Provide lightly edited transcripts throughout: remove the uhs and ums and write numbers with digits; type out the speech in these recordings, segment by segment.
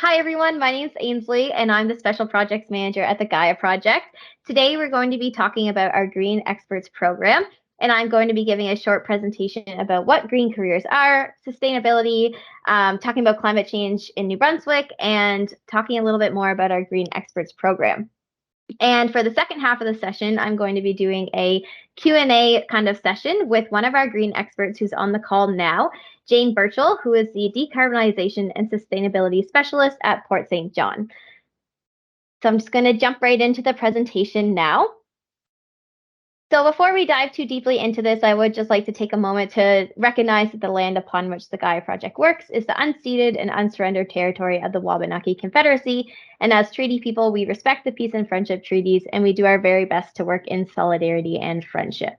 Hi everyone, my name is Ainsley and I'm the Special Projects Manager at the Gaia Project. Today we're going to be talking about our Green Experts program, and I'm going to be giving a short presentation about what green careers are, sustainability, talking about climate change in New Brunswick, and talking a little bit more about our Green Experts program. And for the second half of the session, I'm going to be doing a Q&A kind of session with one of our green experts who's on the call now, Jane Burchill, who is the Decarbonization and Sustainability Specialist at Port St. John. So I'm just going to jump right into the presentation now. So before we dive too deeply into this, I would just like to take a moment to recognize that the land upon which the Gaia Project works is the unceded and unsurrendered territory of the Wabanaki Confederacy. And as treaty people, we respect the peace and friendship treaties, and we do our very best to work in solidarity and friendship.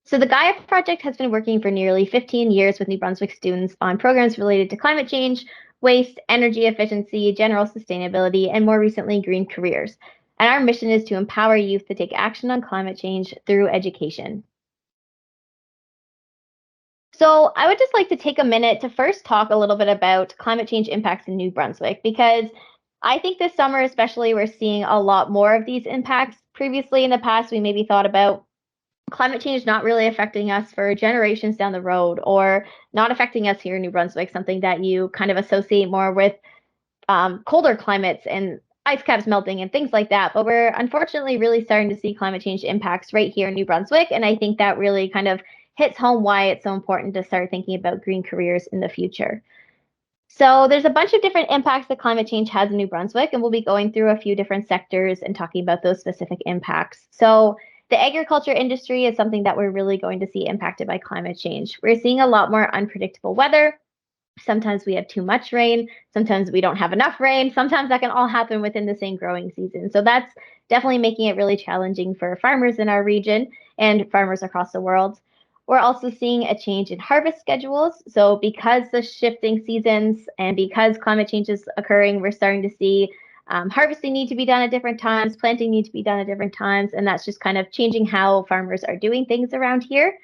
So the Gaia Project has been working for nearly 15 years with New Brunswick students on programs related to climate change, waste, energy efficiency, general sustainability, and more recently, green careers. And our mission is to empower youth to take action on climate change through education. So I would just like to take a minute to first talk a little bit about climate change impacts in New Brunswick, because I think this summer especially, we're seeing a lot more of these impacts. Previously in the past, we maybe thought about climate change not really affecting us for generations down the road, or not affecting us here in New Brunswick, something that you kind of associate more with colder climates and ice caps melting and things like that. But we're unfortunately really starting to see climate change impacts right here in New Brunswick. And I think that really kind of hits home why it's so important to start thinking about green careers in the future. So there's a bunch of different impacts that climate change has in New Brunswick, and we'll be going through a few different sectors and talking about those specific impacts. So the agriculture industry is something that we're really going to see impacted by climate change. We're seeing a lot more unpredictable weather. Sometimes we have too much rain, sometimes we don't have enough rain, sometimes that can all happen within the same growing season. So that's definitely making it really challenging for farmers in our region and farmers across the world. We're also seeing a change in harvest schedules. So because the shifting seasons and because climate change is occurring, we're starting to see harvesting need to be done at different times, planting need to be done at different times, and that's just kind of changing how farmers are doing things around here.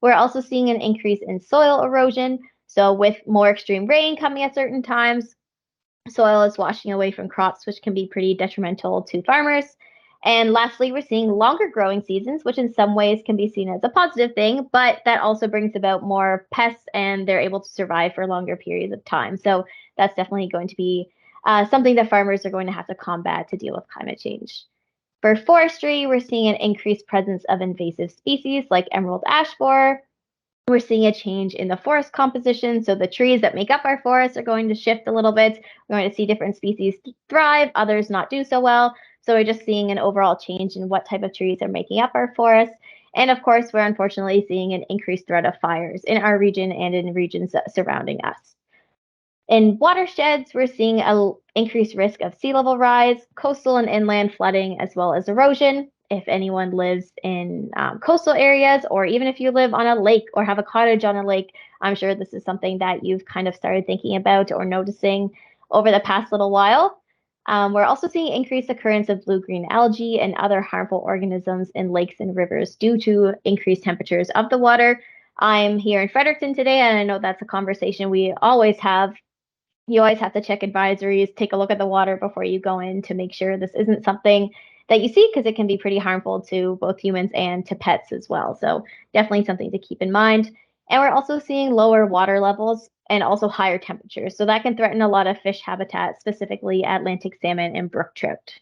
We're also seeing an increase in soil erosion. So with more extreme rain coming at certain times, soil is washing away from crops, which can be pretty detrimental to farmers. And lastly, we're seeing longer growing seasons, which in some ways can be seen as a positive thing, but that also brings about more pests and they're able to survive for longer periods of time. So that's definitely going to be something that farmers are going to have to combat to deal with climate change. For forestry, we're seeing an increased presence of invasive species like emerald ash borer. We're seeing a change in the forest composition. So the trees that make up our forests are going to shift a little bit. We're going to see different species thrive, others not do so well. So we're just seeing an overall change in what type of trees are making up our forests. And of course, we're unfortunately seeing an increased threat of fires in our region and in regions surrounding us. In watersheds, we're seeing an increased risk of sea level rise, coastal and inland flooding, as well as erosion. If anyone lives in coastal areas, or even if you live on a lake or have a cottage on a lake, I'm sure this is something that you've kind of started thinking about or noticing over the past little while. We're also seeing increased occurrence of blue-green algae and other harmful organisms in lakes and rivers due to increased temperatures of the water. I'm here in Fredericton today, and I know that's a conversation we always have. You always have to check advisories, take a look at the water before you go in to make sure this isn't something that you see, because it can be pretty harmful to both humans and to pets as well. So definitely something to keep in mind. And we're also seeing lower water levels and also higher temperatures. So that can threaten a lot of fish habitat, specifically Atlantic salmon and brook trout.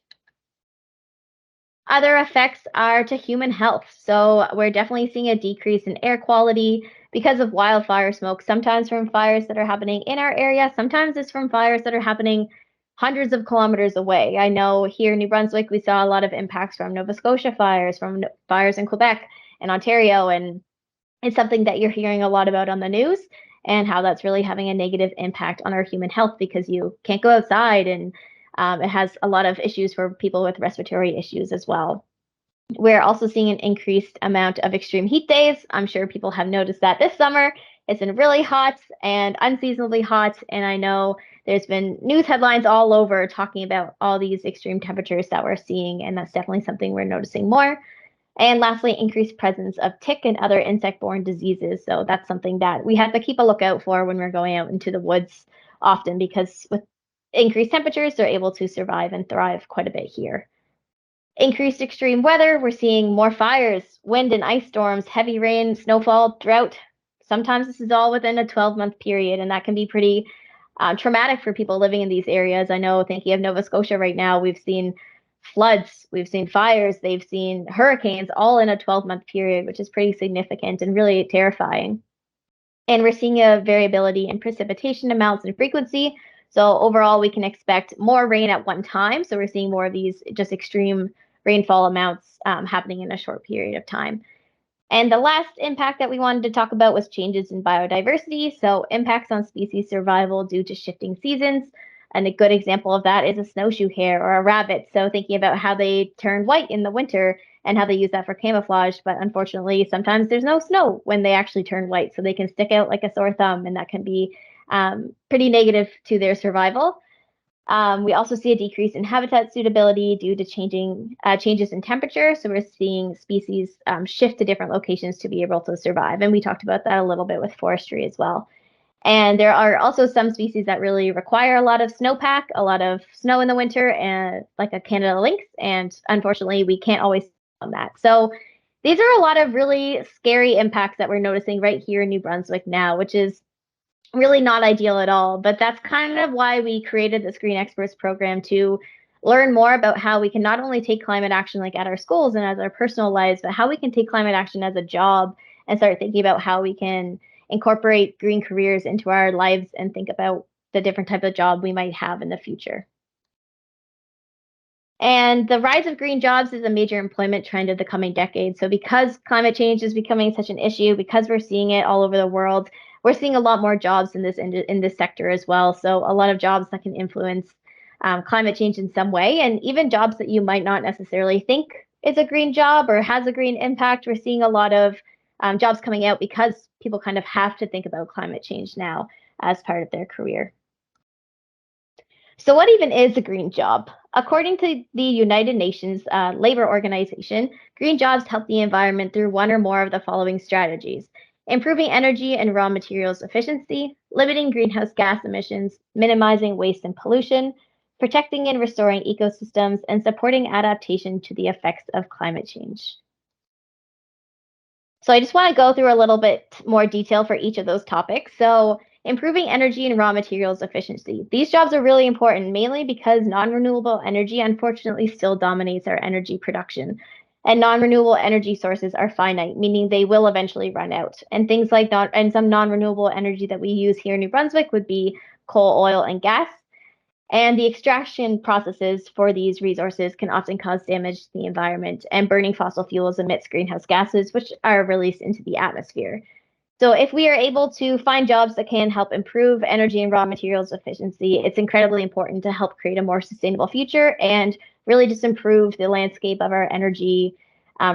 Other effects are to human health. So we're definitely seeing a decrease in air quality because of wildfire smoke, sometimes from fires that are happening in our area, sometimes it's from fires that are happening hundreds of kilometers away. I know here in New Brunswick, we saw a lot of impacts from Nova Scotia fires, from fires in Quebec and Ontario, and it's something that you're hearing a lot about on the news, and how that's really having a negative impact on our human health because you can't go outside, and it has a lot of issues for people with respiratory issues as well. We're also seeing an increased amount of extreme heat days. I'm sure people have noticed that this summer. It's been really hot and unseasonably hot, and I know there's been news headlines all over talking about all these extreme temperatures that we're seeing, and that's definitely something we're noticing more. And lastly, increased presence of tick and other insect-borne diseases. So that's something that we have to keep a lookout for when we're going out into the woods often, because with increased temperatures, they're able to survive and thrive quite a bit here. Increased extreme weather, we're seeing more fires, wind and ice storms, heavy rain, snowfall, drought. Sometimes this is all within a 12-month period, and that can be pretty traumatic for people living in these areas. I know, thinking of Nova Scotia right now, we've seen floods, we've seen fires, they've seen hurricanes all in a 12-month period, which is pretty significant and really terrifying. And we're seeing a variability in precipitation amounts and frequency. So overall, we can expect more rain at one time. So we're seeing more of these just extreme rainfall amounts happening in a short period of time. And the last impact that we wanted to talk about was changes in biodiversity. So impacts on species survival due to shifting seasons. And a good example of that is a snowshoe hare or a rabbit. So thinking about how they turn white in the winter and how they use that for camouflage. But unfortunately, sometimes there's no snow when they actually turn white. So they can stick out like a sore thumb, and that can be pretty negative to their survival. We also see a decrease in habitat suitability due to changes in temperature. So we're seeing species shift to different locations to be able to survive. And we talked about that a little bit with forestry as well. And there are also some species that really require a lot of snowpack, a lot of snow in the winter, and like a Canada lynx. And unfortunately, we can't always on that. So these are a lot of really scary impacts that we're noticing right here in New Brunswick now, which is really not ideal at all. But that's kind of why we created this Green Experts program, to learn more about how we can not only take climate action like at our schools and as our personal lives, but how we can take climate action as a job and start thinking about how we can incorporate green careers into our lives and think about the different type of job we might have in the future. And the rise of green jobs is a major employment trend of the coming decade. So because climate change is becoming such an issue, because we're seeing it all over the world, we're seeing a lot more jobs in this sector as well. So a lot of jobs that can influence climate change in some way, and even jobs that you might not necessarily think is a green job or has a green impact. We're seeing a lot of jobs coming out because people kind of have to think about climate change now as part of their career. So, what even is a green job? According to the United Nations Labor Organization, green jobs help the environment through one or more of the following strategies: improving energy and raw materials efficiency, limiting greenhouse gas emissions, minimizing waste and pollution, protecting and restoring ecosystems, and supporting adaptation to the effects of climate change. So I just want to go through a little bit more detail for each of those topics. So improving energy and raw materials efficiency. These jobs are really important, mainly because non-renewable energy unfortunately still dominates our energy production. And non-renewable energy sources are finite, meaning they will eventually run out. And things like some non-renewable energy that we use here in New Brunswick would be coal, oil, and gas. And the extraction processes for these resources can often cause damage to the environment, and burning fossil fuels emits greenhouse gases, which are released into the atmosphere. So, if we are able to find jobs that can help improve energy and raw materials efficiency, it's incredibly important to help create a more sustainable future and really just improve the landscape of our energy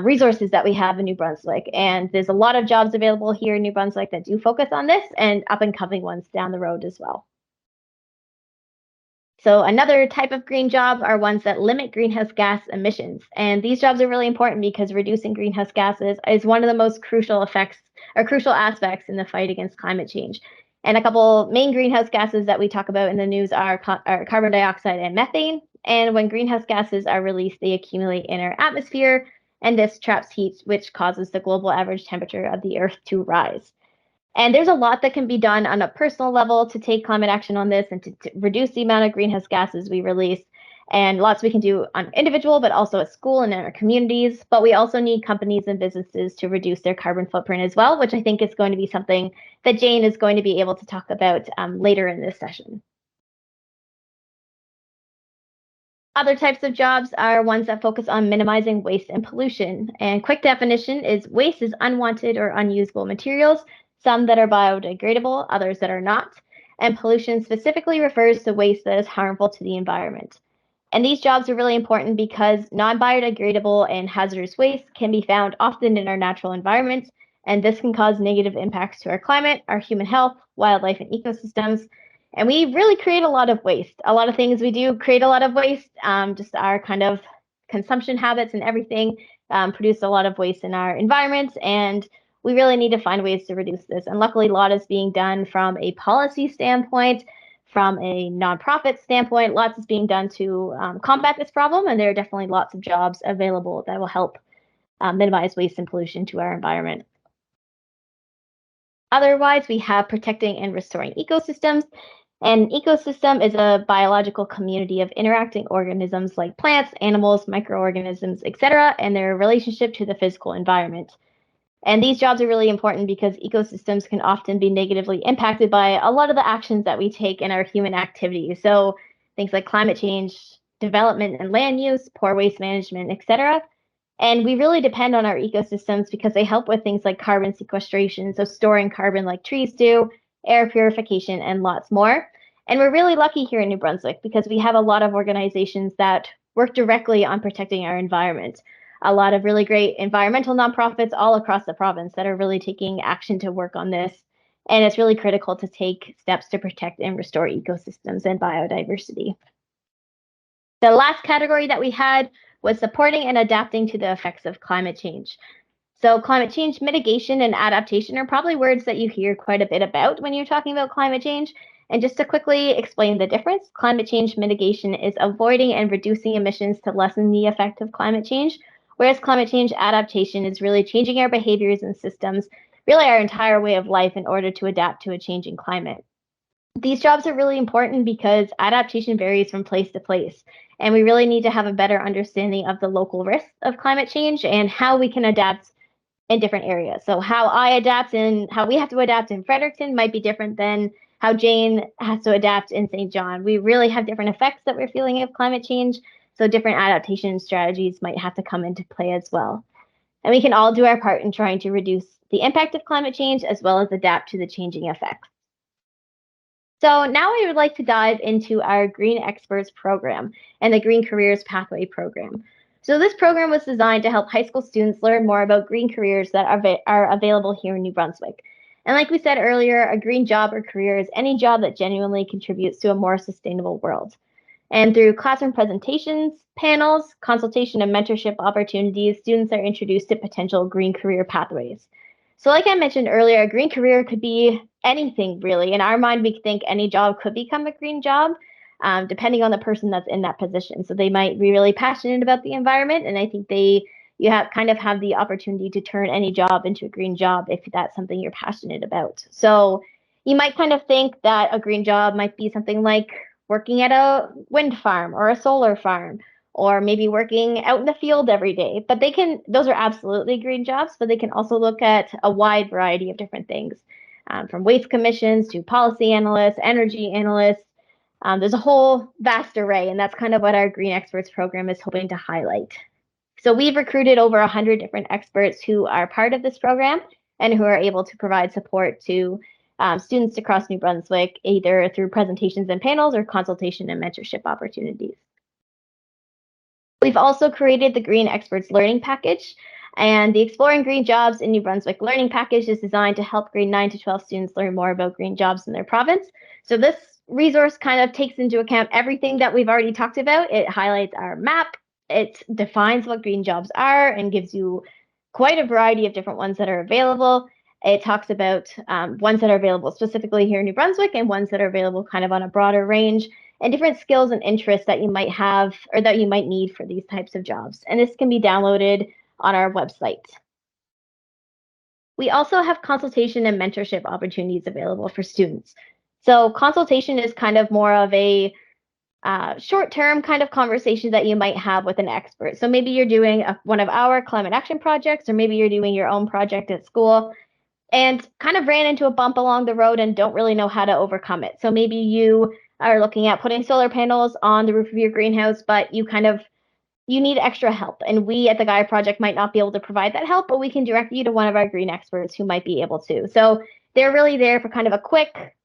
resources that we have in New Brunswick. And there's a lot of jobs available here in New Brunswick that do focus on this, and up and coming ones down the road as well. So another type of green job are ones that limit greenhouse gas emissions. And these jobs are really important because reducing greenhouse gases is one of the most crucial effects or crucial aspects in the fight against climate change. And a couple main greenhouse gases that we talk about in the news are carbon dioxide and methane. And when greenhouse gases are released, they accumulate in our atmosphere, and this traps heat, which causes the global average temperature of the Earth to rise. And there's a lot that can be done on a personal level to take climate action on this and to reduce the amount of greenhouse gases we release. And lots we can do on individual, but also at school and in our communities. But we also need companies and businesses to reduce their carbon footprint as well, which I think is going to be something that Jane is going to be able to talk about later in this session. Other types of jobs are ones that focus on minimizing waste and pollution. And quick definition is waste is unwanted or unusable materials, some that are biodegradable, others that are not. And pollution specifically refers to waste that is harmful to the environment. And these jobs are really important because non-biodegradable and hazardous waste can be found often in our natural environment, and this can cause negative impacts to our climate, our human health, wildlife, and ecosystems. And we really create a lot of waste. A lot of things we do create a lot of waste, just our kind of consumption habits and everything. produce a lot of waste in our environment, and we really need to find ways to reduce this. And luckily, a lot is being done from a policy standpoint, from a nonprofit standpoint. Lots is being done to combat this problem, and there are definitely lots of jobs available that will help minimize waste and pollution to our environment. Otherwise, we have protecting and restoring ecosystems. An ecosystem is a biological community of interacting organisms like plants, animals, microorganisms, etc., and their relationship to the physical environment. And these jobs are really important because ecosystems can often be negatively impacted by a lot of the actions that we take in our human activities. So things like climate change, development and land use, poor waste management, etc. And we really depend on our ecosystems because they help with things like carbon sequestration, so storing carbon like trees do, air purification, and lots more. And we're really lucky here in New Brunswick because we have a lot of organizations that work directly on protecting our environment. A lot of really great environmental nonprofits all across the province that are really taking action to work on this. And it's really critical to take steps to protect and restore ecosystems and biodiversity. The last category that we had was supporting and adapting to the effects of climate change. So climate change mitigation and adaptation are probably words that you hear quite a bit about when you're talking about climate change. And just to quickly explain the difference, climate change mitigation is avoiding and reducing emissions to lessen the effect of climate change, whereas climate change adaptation is really changing our behaviors and systems, really our entire way of life in order to adapt to a changing climate. These jobs are really important because adaptation varies from place to place, and we really need to have a better understanding of the local risks of climate change and how we can adapt in different areas. So how I adapt and how we have to adapt in Fredericton might be different than how Jane has to adapt in St. John. We really have different effects that we're feeling of climate change, so different adaptation strategies might have to come into play as well. And we can all do our part in trying to reduce the impact of climate change as well as adapt to the changing effects. So now I would like to dive into our Green Experts program and the Green Careers Pathway program. So this program was designed to help high school students learn more about green careers that are available here in New Brunswick. And like we said earlier, a green job or career is any job that genuinely contributes to a more sustainable world. And through classroom presentations, panels, consultation, and mentorship opportunities, students are introduced to potential green career pathways. So like I mentioned earlier, a green career could be anything really. In our mind, we think any job could become a green job, depending on the person that's in that position. So they might be really passionate about the environment, and I think you have the opportunity to turn any job into a green job if that's something you're passionate about. So you might kind of think that a green job might be something like working at a wind farm or a solar farm, or maybe working out in the field every day. But those are absolutely green jobs, but they can also look at a wide variety of different things, from waste commissions to policy analysts, energy analysts. There's a whole vast array, and that's kind of what our Green Experts program is hoping to highlight. So we've recruited over 100 different experts who are part of this program and who are able to provide support to students across New Brunswick, either through presentations and panels or consultation and mentorship opportunities. We've also created the Green Experts Learning Package, and the Exploring Green Jobs in New Brunswick Learning Package is designed to help grade 9 to 12 students learn more about green jobs in their province. So this resource kind of takes into account everything that we've already talked about. It highlights our map, it defines what green jobs are and gives you quite a variety of different ones that are available. It talks about ones that are available specifically here in New Brunswick and ones that are available kind of on a broader range, and different skills and interests that you might have or that you might need for these types of jobs. And this can be downloaded on our website. We also have consultation and mentorship opportunities available for students. So consultation is kind of more of a short-term kind of conversation that you might have with an expert. So maybe you're doing one of our climate action projects, or maybe you're doing your own project at school and kind of ran into a bump along the road and don't really know how to overcome it. So maybe you are looking at putting solar panels on the roof of your greenhouse, but you need extra help. And we at the Gaia Project might not be able to provide that help, but we can direct you to one of our green experts who might be able to. So they're really there for kind of a quick,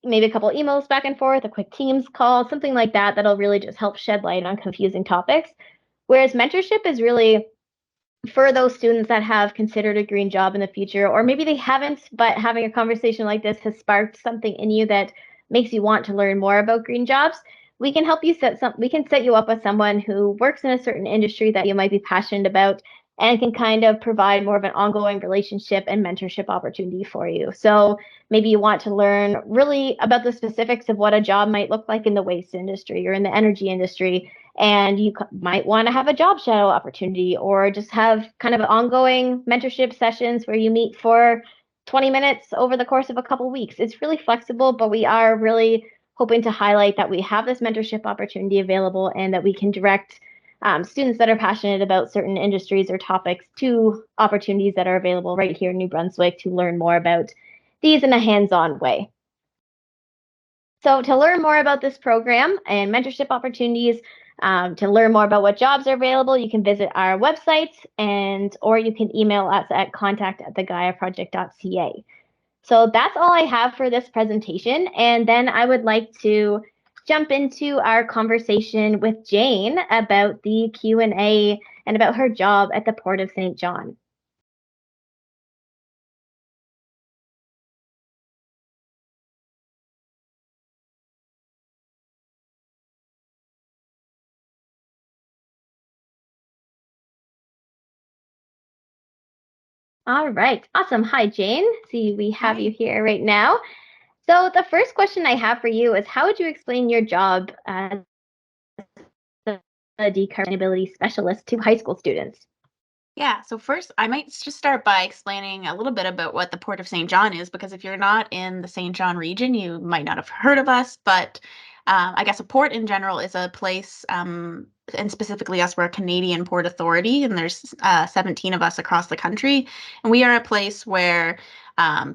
maybe a couple emails back and forth, a quick Teams call, something like that, that'll really just help shed light on confusing topics. Whereas mentorship is really for those students that have considered a green job in the future, or maybe they haven't, but having a conversation like this has sparked something in you that makes you want to learn more about green jobs. we can help you we can set you up with someone who works in a certain industry that you might be passionate about and can kind of provide more of an ongoing relationship and mentorship opportunity for you. So maybe you want to learn really about the specifics of what a job might look like in the waste industry or in the energy industry, and you might want to have a job shadow opportunity or just have kind of ongoing mentorship sessions where you meet for 20 minutes over the course of a couple of weeks. It's really flexible, but we are really hoping to highlight that we have this mentorship opportunity available and that we can direct students that are passionate about certain industries or topics to opportunities that are available right here in New Brunswick to learn more about these in a hands-on way. So to learn more about this program and mentorship opportunities, to learn more about what jobs are available, you can visit our website or you can email us at contact@thegaiaproject.ca. So that's all I have for this presentation. And then I would like to jump into our conversation with Jane about the Q&A and about her job at the Port of St. John. All right, awesome. Hi, Jane. See, we have you here right now. So the first question I have for you is, how would you explain your job as a decarbonization specialist to high school students? Yeah, so first I might just start by explaining a little bit about what the Port of St. John is, because if you're not in the St. John region, you might not have heard of us. But I guess a port in general is a place, and specifically us, we're a Canadian Port Authority, and there's 17 of us across the country. And we are a place where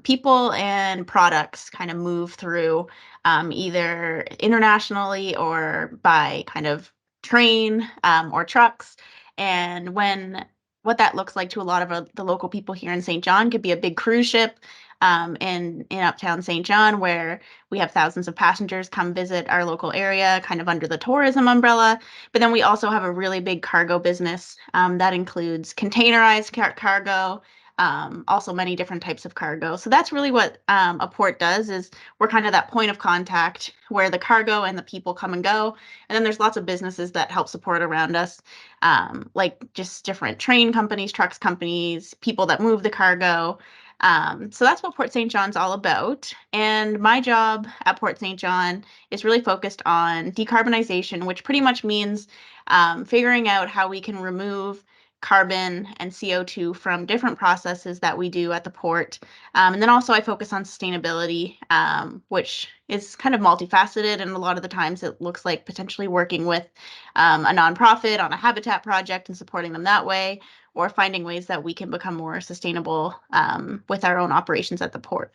people and products kind of move through, either internationally or by kind of train or trucks. And what that looks like to a lot of the local people here in St. John could be a big cruise ship in uptown St. John, where we have thousands of passengers come visit our local area, kind of under the tourism umbrella. But then we also have a really big cargo business that includes containerized cargo, also many different types of cargo. So that's really what a port does, is we're kind of that point of contact where the cargo and the people come and go. And then there's lots of businesses that help support around us, like just different train companies, trucks companies, people that move the cargo. So that's what Port St. John's all about. And my job at Port St. John is really focused on decarbonization, which pretty much means figuring out how we can remove carbon and CO2 from different processes that we do at the port. And then also I focus on sustainability, which is kind of multifaceted. And a lot of the times it looks like potentially working with a nonprofit on a habitat project and supporting them that way, or finding ways that we can become more sustainable with our own operations at the port.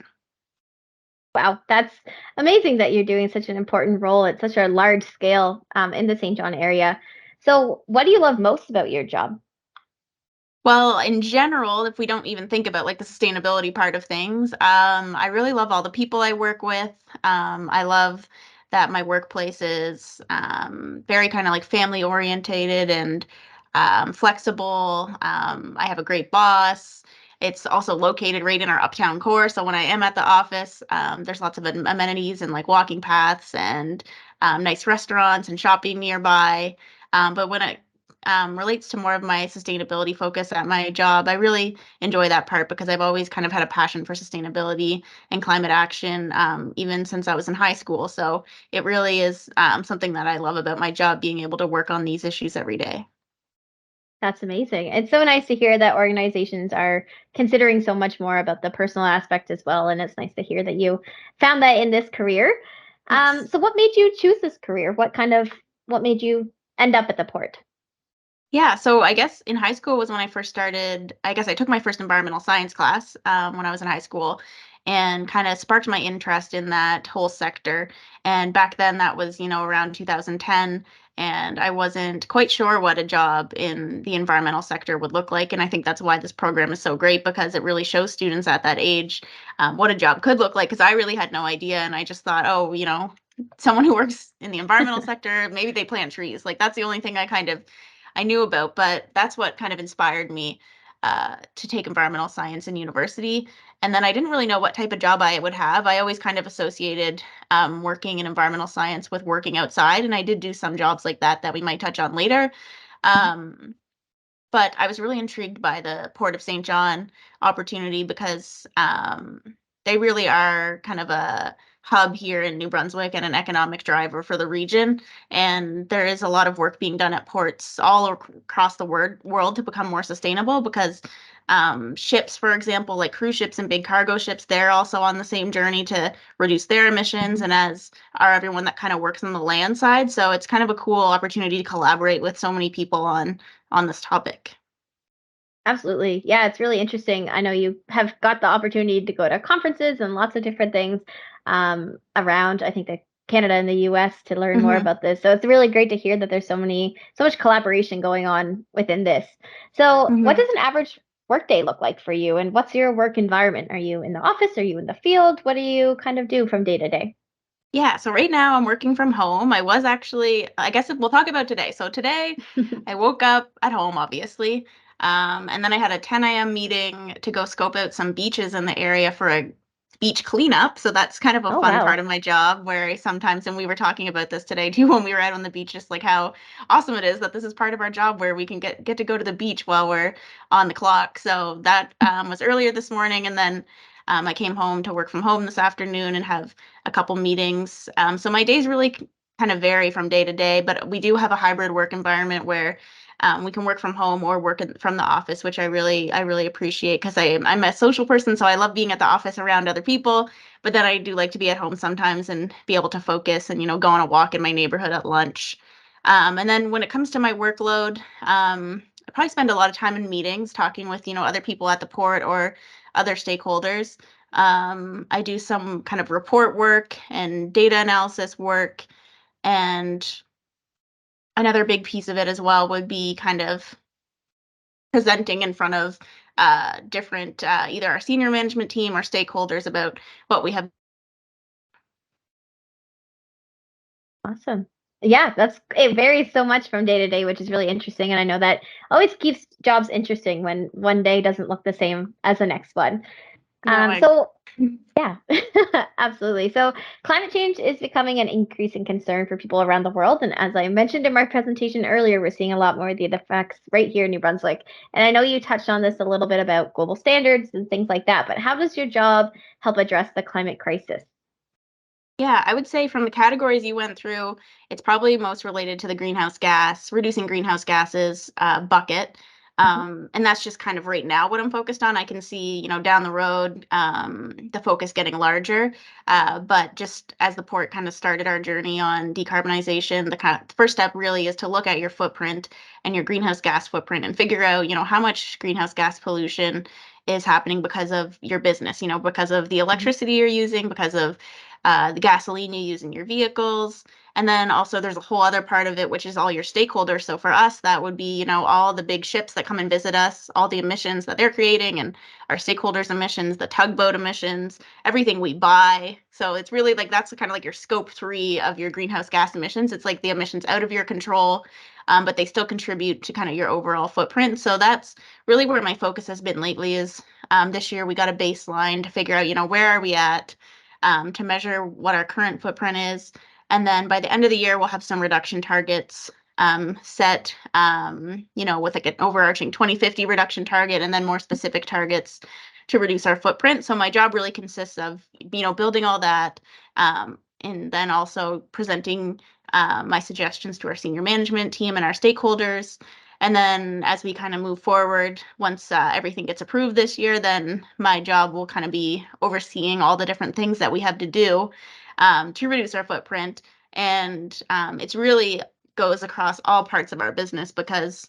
Wow, that's amazing that you're doing such an important role at such a large scale in the St. John area. So, what do you love most about your job? Well, in general, if we don't even think about like the sustainability part of things, I really love all the people I work with. I love that my workplace is very kind of like family orientated and flexible. I have a great boss. It's also located right in our uptown core. So when I am at the office, there's lots of amenities and like walking paths and nice restaurants and shopping nearby. But when it relates to more of my sustainability focus at my job, I really enjoy that part because I've always kind of had a passion for sustainability and climate action, even since I was in high school. So it really is something that I love about my job, being able to work on these issues every day. That's amazing. It's so nice to hear that organizations are considering so much more about the personal aspect as well. And it's nice to hear that you found that in this career. Yes. So, what made you choose this career? What made you end up at the port? Yeah, so I guess in high school was when I first started. I guess I took my first environmental science class when I was in high school, and kind of sparked my interest in that whole sector. And back then, that was, around 2010, and I wasn't quite sure what a job in the environmental sector would look like. And I think that's why this program is so great, because it really shows students at that age what a job could look like. Because I really had no idea, and I just thought, oh, someone who works in the environmental sector, maybe they plant trees. Like that's the only thing I knew about, but that's what kind of inspired me to take environmental science in university. And then I didn't really know what type of job I would have. I always kind of associated working in environmental science with working outside, and I did do some jobs like that we might touch on later. Um, but I was really intrigued by the Port of St. John opportunity because they really are kind of a hub here in New Brunswick and an economic driver for the region. And there is a lot of work being done at ports all across the world to become more sustainable because ships, for example, like cruise ships and big cargo ships, they're also on the same journey to reduce their emissions, and as are everyone that kind of works on the land side. So it's kind of a cool opportunity to collaborate with so many people on this topic. Absolutely. Yeah, it's really interesting. I know you have got the opportunity to go to conferences and lots of different things around, I think, Canada and the US to learn more Hmm. about this. So it's really great to hear that there's so much collaboration going on within this. So, what Hmm. does an average workday look like for you? And what's your work environment? Are you in the office? Are you in the field? What do you kind of do from day to day? Yeah, so right now I'm working from home. I was actually, I guess we'll talk about today. So today I woke up at home, obviously, and then I had a 10 a.m. meeting to go scope out some beaches in the area for a beach cleanup. So that's kind of a Oh, fun wow. part of my job where I sometimes, and we were talking about this today too when we were out on the beach, just like how awesome it is that this is part of our job where we can get to go to the beach while we're on the clock. So that was earlier this morning, and then I came home to work from home this afternoon and have a couple meetings. So my days really kind of vary from day to day, but we do have a hybrid work environment where we can work from home or work from the office, which I really appreciate because I'm a social person, so I love being at the office around other people. But then I do like to be at home sometimes and be able to focus and go on a walk in my neighborhood at lunch. And then when it comes to my workload, I probably spend a lot of time in meetings talking with other people at the port or other stakeholders. I do some kind of report work and data analysis work. And another big piece of it as well would be kind of presenting in front of different, either our senior management team or stakeholders about what we have. Awesome. Yeah, it varies so much from day to day, which is really interesting. And I know that always keeps jobs interesting when one day doesn't look the same as the next one. No, So yeah, absolutely. So climate change is becoming an increasing concern for people around the world. And as I mentioned in my presentation earlier, we're seeing a lot more of the effects right here in New Brunswick. And I know you touched on this a little bit about global standards and things like that, but how does your job help address the climate crisis? Yeah, I would say from the categories you went through, it's probably most related to the reducing greenhouse gases bucket. Mhm. And that's just kind of right now what I'm focused on. I can see, down the road, the focus getting larger. But just as the port kind of started our journey on decarbonization, the first step really is to look at your footprint and your greenhouse gas footprint and figure out, how much greenhouse gas pollution is happening because of your business, because of the Mhm. electricity you're using, because of the gasoline you use in your vehicles. And then also there's a whole other part of it, which is all your stakeholders. So for us, that would be, all the big ships that come and visit us, all the emissions that they're creating, and our stakeholders' emissions, the tugboat emissions, everything we buy. So it's really like that's kind of like your scope 3 of your greenhouse gas emissions. It's like the emissions out of your control, but they still contribute to kind of your overall footprint. So that's really where my focus has been lately is this year we got a baseline to figure out, where are we at, to measure what our current footprint is. And then by the end of the year, we'll have some reduction targets set, with like an overarching 2050 reduction target and then more specific targets to reduce our footprint. So my job really consists of, building all that, and then also presenting my suggestions to our senior management team and our stakeholders. And then as we kind of move forward, once everything gets approved this year, then my job will kind of be overseeing all the different things that we have to do to reduce our footprint. And it's really goes across all parts of our business because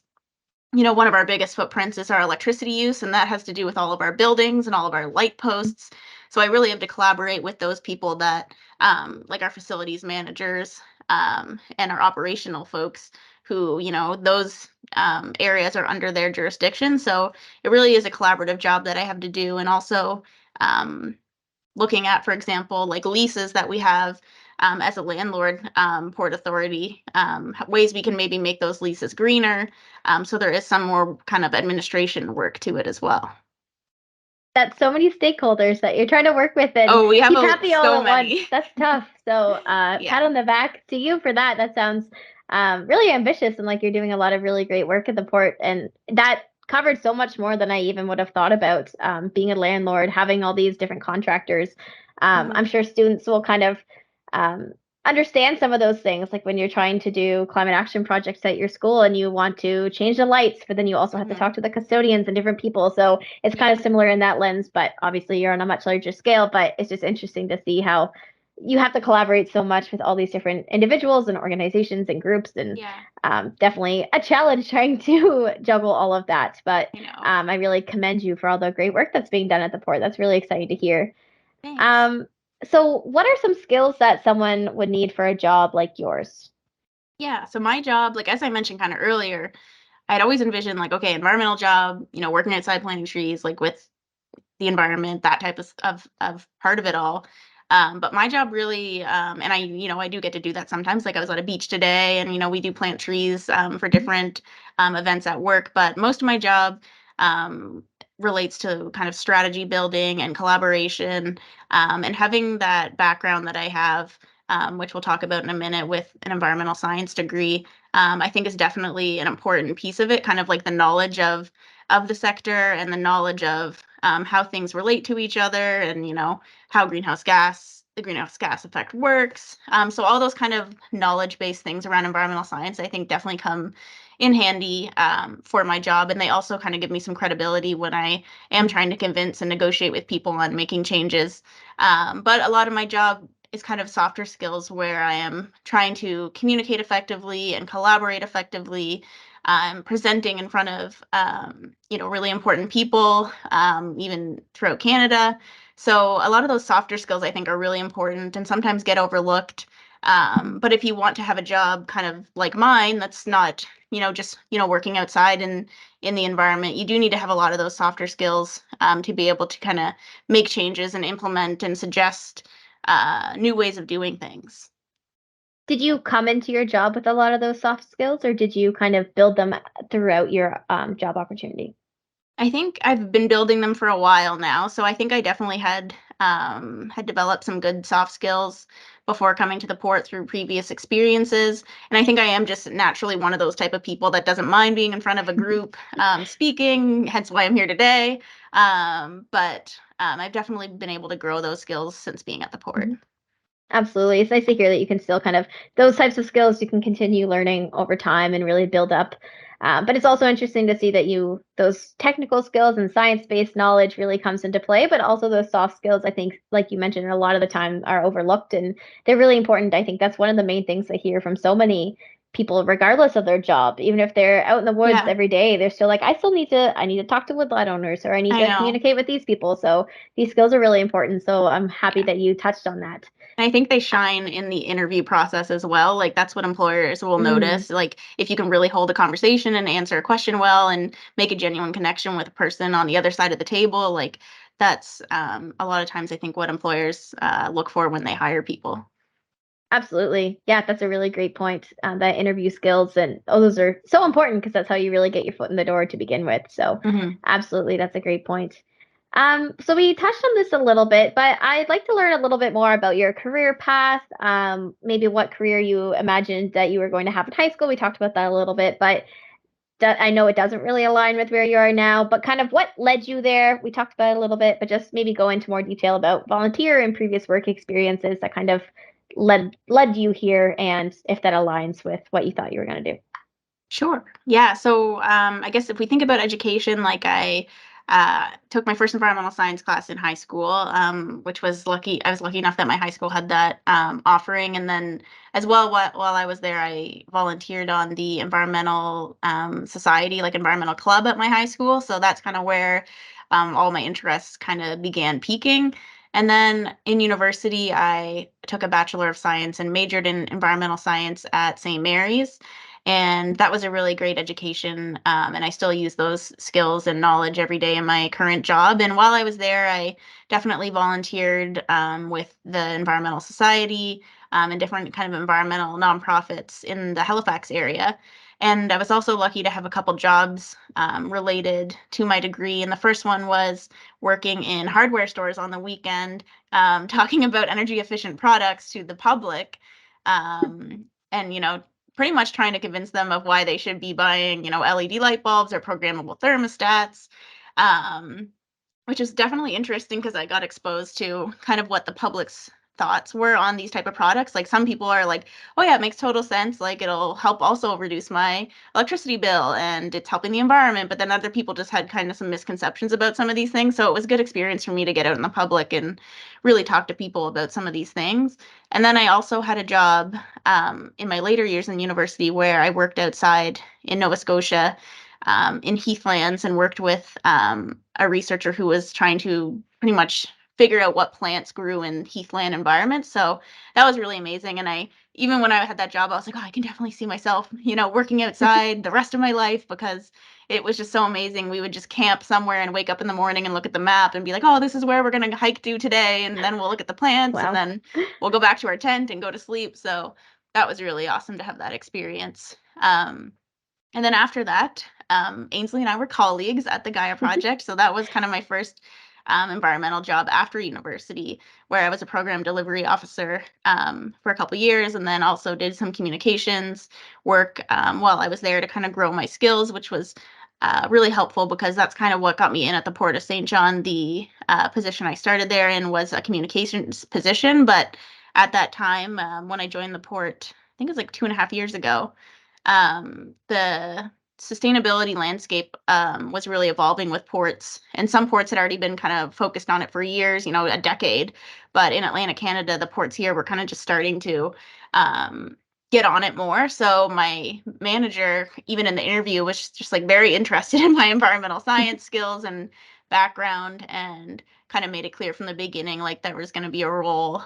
one of our biggest footprints is our electricity use, and that has to do with all of our buildings and all of our light posts. So I really have to collaborate with those people that, like our facilities managers and our operational folks who, those areas are under their jurisdiction. So it really is a collaborative job that I have to do. And also, um, looking at, for example, like leases that we have as a landlord, Port Authority, ways we can maybe make those leases greener. So there is some more kind of administration work to it as well. That's so many stakeholders that you're trying to work with and Oh, we have keep happy all so at once. many. That's tough. So, Yeah. pat on the back to you for that. That sounds really ambitious and like you're doing a lot of really great work at the port. And that covered so much more than I even would have thought about. Being a landlord, having all these different contractors. I'm Mhm. sure students will kind of um, understand some of those things, like when you're trying to do climate action projects at your school and you want to change the lights, but then you also have to Mhm. talk to the custodians and different people. So it's kind Yeah. of similar in that lens, but obviously you're on a much larger scale. But it's just interesting to see how you have to collaborate so much with all these different individuals and organizations and groups, and Yeah. definitely a challenge trying to juggle all of that. But I know. I really commend you for all the great work that's being done at the port. That's really exciting to hear. Thanks. Um, so, what are some skills that someone would need for a job like yours? Yeah. So my job, like as I mentioned kind of earlier, I'd always envisioned like, okay, environmental job, working outside planting trees, like with the environment, that type of part of it all. But my job really, and I do get to do that sometimes. Like I was on a beach today, and we do plant trees for different events at work. But most of my job um, relates to kind of strategy building and collaboration, and having that background that I have, which we'll talk about in a minute, with an environmental science degree. I think is definitely an important piece of it. Kind of like the knowledge of the sector and the knowledge of how things relate to each other, and how the greenhouse gas effect works. So all those kind of knowledge based things around environmental science, I think, definitely come in handy for my job, and they also kind of give me some credibility when I am trying to convince and negotiate with people on making changes. But a lot of my job is kind of softer skills, where I am trying to communicate effectively and collaborate effectively, presenting in front of really important people, even throughout Canada. So a lot of those softer skills I think are really important and sometimes get overlooked. But if you want to have a job kind of like mine, that's not just working outside in the environment, you do need to have a lot of those softer skills to be able to kind of make changes and implement and suggest new ways of doing things. Did you come into your job with a lot of those soft skills, or did you kind of build them throughout your job opportunity? I think I've been building them for a while now, so I think I definitely had developed some good soft skills before coming to the port through previous experiences. And I think I am just naturally one of those type of people that doesn't mind being in front of a group speaking, hence why I'm here today. But I've definitely been able to grow those skills since being at the port. Mhm. Absolutely. It's nice to hear that you can still kind of, those types of skills you can continue learning over time and really build up. But it's also interesting to see that those technical skills and science-based knowledge really comes into play, but also those soft skills, I think, like you mentioned, a lot of the time are overlooked and they're really important. I think that's one of the main things I hear from so many people, regardless of their job. Even if they're out in the woods Yeah, every day, they're still like, I need to talk to woodlot owners, or I need I to know. communicate with these people. So these skills are really important. So I'm happy Yeah. that you touched on that. And I think they shine in the interview process as well. Like that's what employers will Mm, notice. Like if you can really hold a conversation and answer a question well and make a genuine connection with a person on the other side of the table, like that's a lot of times I think what employers look for when they hire people. absolutely. Yeah, that's a really great point. That interview skills and those are so important because that's how you really get your foot in the door to begin with. So, Hmm. absolutely, that's a great point. So we touched on this a little bit, but I'd like to learn a little bit more about your career path. Maybe what career you imagined that you were going to have in high school. We talked about that a little bit, but I know it doesn't really align with where you are now, but kind of what led you there? We talked about it a little bit, but just maybe go into more detail about volunteer and previous work experiences that kind of led you here, and if that aligns with what you thought you were going to do. Sure. Yeah. So I guess if we think about education, like I took my first environmental science class in high school, which was lucky. I was lucky enough that my high school had that offering. And then as well, while I was there, I volunteered on the environmental society, like environmental club at my high school. So that's kind of where all my interests kind of began peaking. And then in university, I took a Bachelor of Science and majored in environmental science at St. Mary's, and that was a really great education. And I still use those skills and knowledge every day in my current job. And while I was there, I definitely volunteered with the Environmental Society and different kind of environmental nonprofits in the Halifax area. And I was also lucky to have a couple jobs related to my degree. And the first one was working in hardware stores on the weekend, talking about energy efficient products to the public. And, pretty much trying to convince them of why they should be buying, LED light bulbs or programmable thermostats. Um, which is definitely interesting because I got exposed to kind of what the public's thoughts were on these type of products. Like some people are like, oh yeah, it makes total sense. Like it'll help also reduce my electricity bill and it's helping the environment. But then other people just had kind of some misconceptions about some of these things. So it was a good experience for me to get out in the public and really talk to people about some of these things. And then I also had a job in my later years in university where I worked outside in Nova Scotia in heathlands and worked with a researcher who was trying to pretty much figure out what plants grew in heathland environments. So that was really amazing. And even when I had that job, I was like, oh, I can definitely see myself, working outside the rest of my life because it was just so amazing. We would just camp somewhere and wake up in the morning and look at the map and be like, oh, this is where we're going to hike to today. And then we'll look at the plants and Wow. then we'll go back to our tent and go to sleep. So that was really awesome to have that experience. And then after that, Ainsley and I were colleagues at the Gaia Project. So that was kind of my first environmental job after university, where I was a program delivery officer for a couple years, and then also did some communications work while I was there to kind of grow my skills, which was really helpful because that's kind of what got me in at the Port of St. John. The position I started there in was a communications position, but at that time, when I joined the port, I think it was like 2.5 years ago, the sustainability landscape was really evolving with ports, and some ports had already been kind of focused on it for years, a decade. But in Atlantic Canada, the ports here were kind of just starting to get on it more. So my manager, even in the interview, was just like very interested in my environmental science skills and background, and kind of made it clear from the beginning like there was going to be a role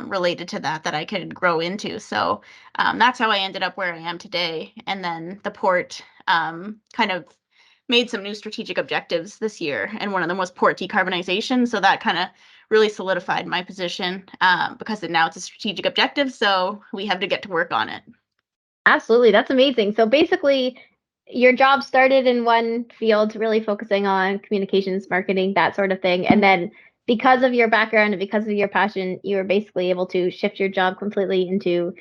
related to that I could grow into. So that's how I ended up where I am today. And then the port kind of made some new strategic objectives this year, and one of them was port decarbonization. So that kind of really solidified my position because now it's a strategic objective. So we have to get to work on it. Absolutely. That's amazing. So basically, your job started in one field, really focusing on communications, marketing, that sort of thing. And then because of your background and because of your passion, you were basically able to shift your job completely into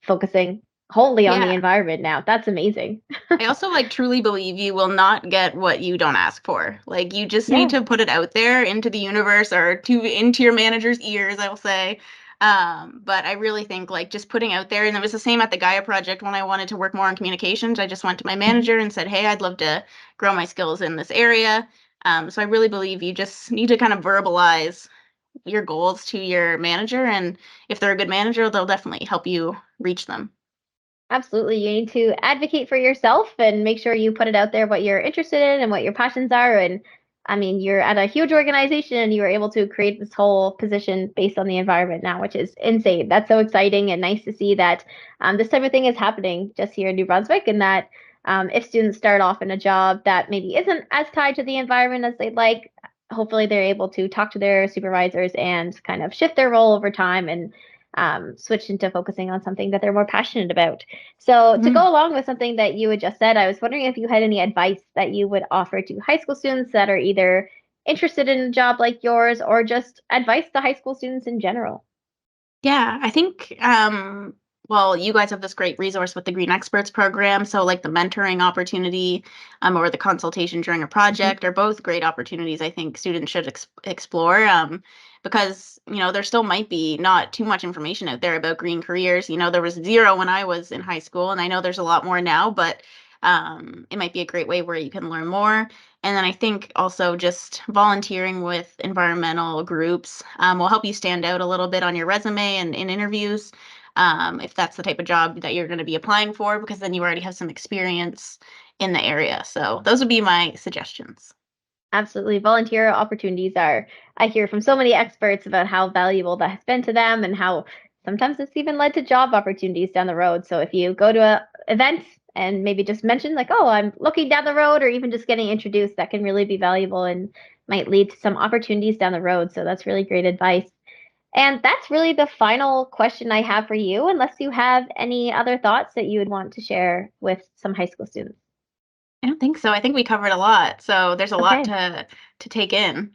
focusing wholly on the Yeah. environment now. That's amazing. I also truly believe you will not get what you don't ask for. Like you just need Yeah. to put it out there into the universe or into your manager's ears, I will say. But I really think just putting out there, and it was the same at the Gaia project when I wanted to work more on communications. I just went to my manager and said, hey, I'd love to grow my skills in this area. So I really believe you just need to kind of verbalize your goals to your manager, and if they're a good manager, they'll definitely help you reach them. Absolutely. You need to advocate for yourself and make sure you put it out there what you're interested in and what your passions are. And I mean, you're at a huge organization and you were able to create this whole position based on the environment now, which is insane. That's so exciting and nice to see that this type of thing is happening just here in New Brunswick, and that if students start off in a job that maybe isn't as tied to the environment as they'd like, hopefully they're able to talk to their supervisors and kind of shift their role over time and switch into focusing on something that they're more passionate about. So, to Mhm. go along with something that you had just said, I was wondering if you had any advice that you would offer to high school students that are either interested in a job like yours or just advice to high school students in general. Yeah, I think, well, you guys have this great resource with the Green Experts program. So, the mentoring opportunity or the consultation during a Mhm. project are both great opportunities I think students should explore because, there still might be not too much information out there about green careers. There was zero when I was in high school, and I know there's a lot more now, but it might be a great way where you can learn more. And then I think also just volunteering with environmental groups will help you stand out a little bit on your resume and in interviews if that's the type of job that you're going to be applying for, because then you already have some experience in the area. So those would be my suggestions. Absolutely. Volunteer opportunities are, I hear from so many experts about how valuable that has been to them and how sometimes it's even led to job opportunities down the road. So if you go to a event and maybe just mention like, oh, I'm looking down the road, or even just getting introduced, that can really be valuable and might lead to some opportunities down the road. So that's really great advice. And that's really the final question I have for you, unless you have any other thoughts that you would want to share with some high school students. I don't think so. I think we covered a lot. So there's a lot Okay. to take in.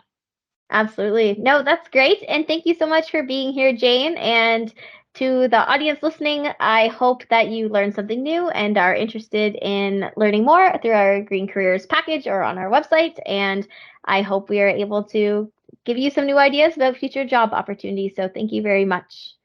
Absolutely. No, that's great. And thank you so much for being here, Jane. And to the audience listening, I hope that you learned something new and are interested in learning more through our Green Careers package or on our website. And I hope we are able to give you some new ideas about future job opportunities. So thank you very much.